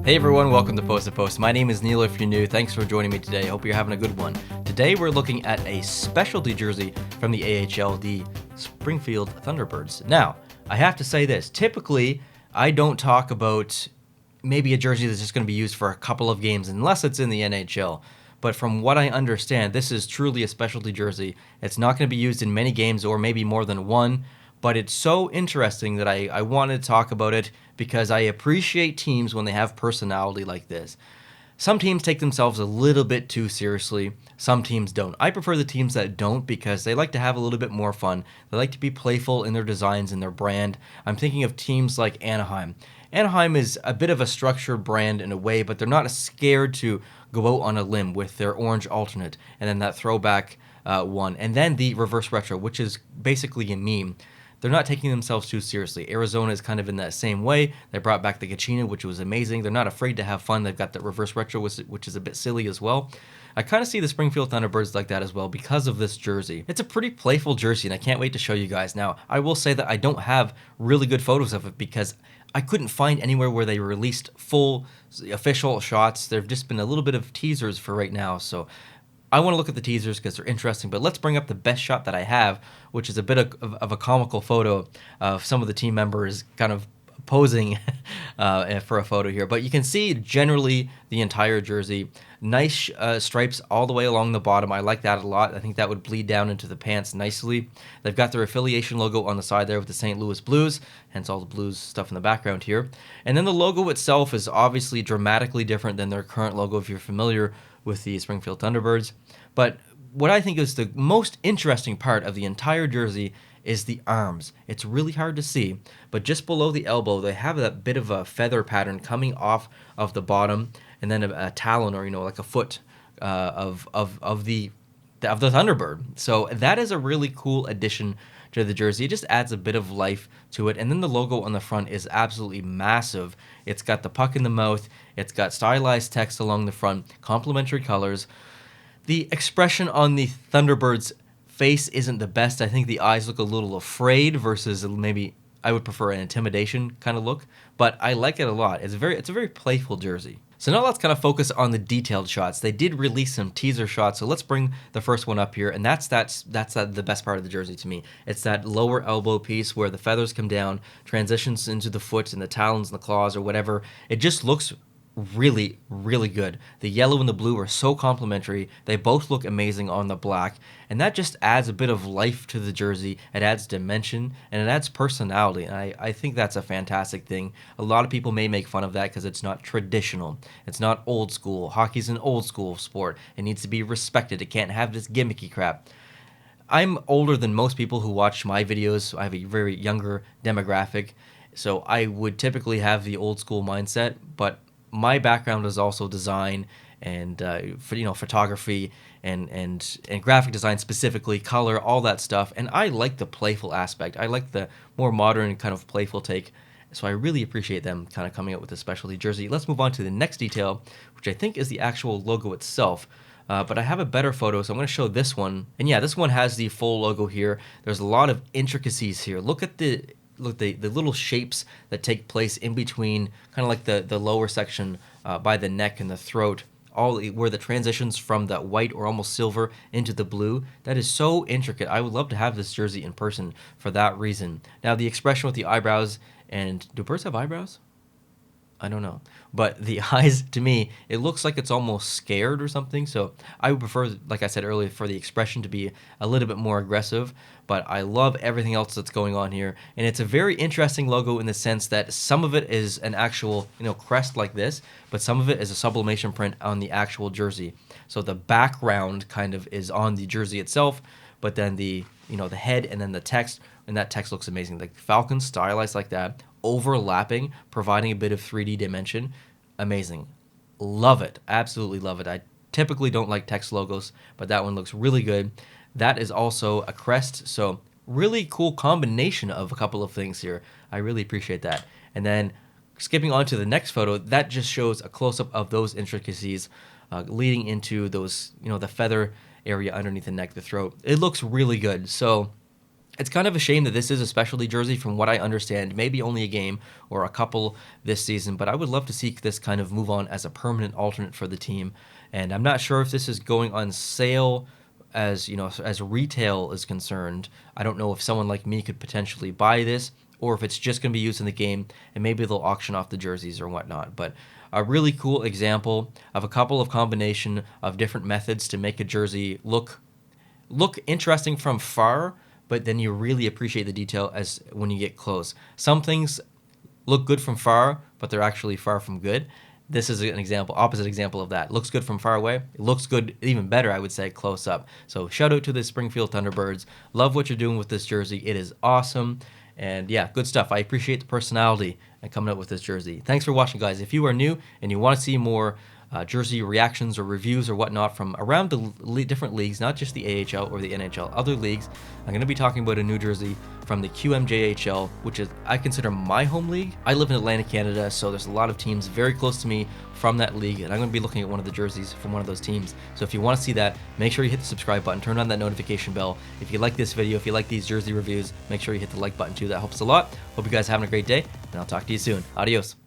Hey everyone, welcome to Post to Post. My name is Neil if you're new. Thanks for joining me today. Hope you're having a good one. Today we're looking at a specialty jersey from the AHL, the Springfield Thunderbirds. Now, I have to say this. Typically, I don't talk about maybe a jersey that's just going to be used for a couple of games unless it's in the NHL. But from what I understand, this is truly a specialty jersey. It's not going to be used in many games or maybe more than one. But it's so interesting that I wanted to talk about it because I appreciate teams when they have personality like this. Some teams take themselves a little bit too seriously. Some teams don't. I prefer the teams that don't because they like to have a little bit more fun. They like to be playful in their designs and their brand. I'm thinking of teams like Anaheim. Anaheim is a bit of a structured brand in a way, but they're not scared to go out on a limb with their orange alternate and then that throwback one. And then the reverse retro, which is basically a meme. They're not taking themselves too seriously. Arizona is kind of in that same way. They brought back the Kachina, which was amazing. They're not afraid to have fun. They've got the reverse retro, which is a bit silly as well. I kind of see the Springfield Thunderbirds like that as well because of this jersey. It's a pretty playful jersey, and I can't wait to show you guys. Now, I will say that I don't have really good photos of it because I couldn't find anywhere where they released full official shots. There have just been a little bit of teasers for right now, so I want to look at the teasers because they're interesting, but let's bring up the best shot that I have, which is a bit of a comical photo of some of the team members kind of posing for a photo here. But you can see generally the entire jersey. Nice stripes all the way along the bottom. I like that a lot. I think that would bleed down into the pants nicely. They've got their affiliation logo on the side there with the St. Louis Blues, hence all the Blues stuff in the background here. And then the logo itself is obviously dramatically different than their current logo if you're familiar with the Springfield Thunderbirds. But what I think is the most interesting part of the entire jersey is the arms. It's really hard to see, but just below the elbow, they have that bit of a feather pattern coming off of the bottom, and then a talon, or like a foot of the Thunderbird. So that is a really cool addition to the jersey. It just adds a bit of life to it. And then the logo on the front is absolutely massive. It's got the puck in the mouth. It's got stylized text along the front, complementary colors. The expression on the Thunderbird's face isn't the best. I think the eyes look a little afraid versus maybe I would prefer an intimidation kind of look, but I like it a lot. It's a very playful jersey. So now let's kind of focus on the detailed shots. They did release some teaser shots, so let's bring the first one up here, and that's the best part of the jersey to me. It's that lower elbow piece where the feathers come down, transitions into the foot and the talons and the claws or whatever. It just looks really, really good. The yellow and the blue are so complementary. They both look amazing on the black, and that just adds a bit of life to the jersey. It adds dimension, and it adds personality, and I think that's a fantastic thing. A lot of people may make fun of that because it's not traditional. It's not old school. Hockey's an old school sport. It needs to be respected. It can't have this gimmicky crap. I'm older than most people who watch my videos. I have a very younger demographic, so I would typically have the old school mindset, but my background is also design and photography and graphic design, specifically color, all that stuff. And I like the playful aspect. I like the more modern kind of playful take. So I really appreciate them kind of coming out with a specialty jersey. Let's move on to the next detail, which I think is the actual logo itself. But I have a better photo, so I'm going to show this one. And yeah, this one has the full logo here. There's a lot of intricacies here. Look at the little shapes that take place in between, kind of like the lower section by the neck and the throat, all where the transitions from that white or almost silver into the blue. That is so intricate. I would love to have this jersey in person for that reason. Now, the expression with the eyebrows, and do birds have eyebrows? I don't know. But the eyes, to me, it looks like it's almost scared or something. So I would prefer, like I said earlier, for the expression to be a little bit more aggressive. But I love everything else that's going on here. And it's a very interesting logo in the sense that some of it is an actual, crest like this, but some of it is a sublimation print on the actual jersey. So the background kind of is on the jersey itself, but then the head and then the text, and that text looks amazing. The falcon stylized like that, overlapping, providing a bit of 3D dimension. Amazing. Love it. Absolutely love it. I typically don't like text logos, but that one looks really good. That is also a crest, so really cool combination of a couple of things here. I really appreciate that. And then skipping on to the next photo, that just shows a close-up of those intricacies leading into those, the feather area underneath the neck, the throat. It looks really good. So It's kind of a shame that this is a specialty jersey from what I understand, maybe only a game or a couple this season, but I would love to see this kind of move on as a permanent alternate for the team. And I'm not sure if this is going on sale as, you know, as retail is concerned. I don't know if someone like me could potentially buy this or if it's just going to be used in the game and maybe they'll auction off the jerseys or whatnot. But a really cool example of a couple of combination of different methods to make a jersey look interesting from far, but then you really appreciate the detail as when you get close. Some things look good from far, but they're actually far from good. This is an example, opposite example of that. Looks good from far away. It looks good, even better, I would say, close up. So shout out to the Springfield Thunderbirds. Love what you're doing with this jersey. It is awesome. And yeah, good stuff. I appreciate the personality and coming up with this jersey. Thanks for watching, guys. If you are new and you want to see more jersey reactions or reviews or whatnot from around the different leagues, not just the AHL or the NHL, other leagues, I'm going to be talking about a new jersey from the QMJHL, which is, I consider, my home league. I live in Atlantic, Canada, so there's a lot of teams very close to me from that league, and I'm going to be looking at one of the jerseys from one of those teams. So if you want to see that, make sure you hit the subscribe button, turn on that notification bell. If you like this video, if you like these jersey reviews, make sure you hit the like button too. That helps a lot. Hope you guys are having a great day, and I'll talk to you soon. Adios.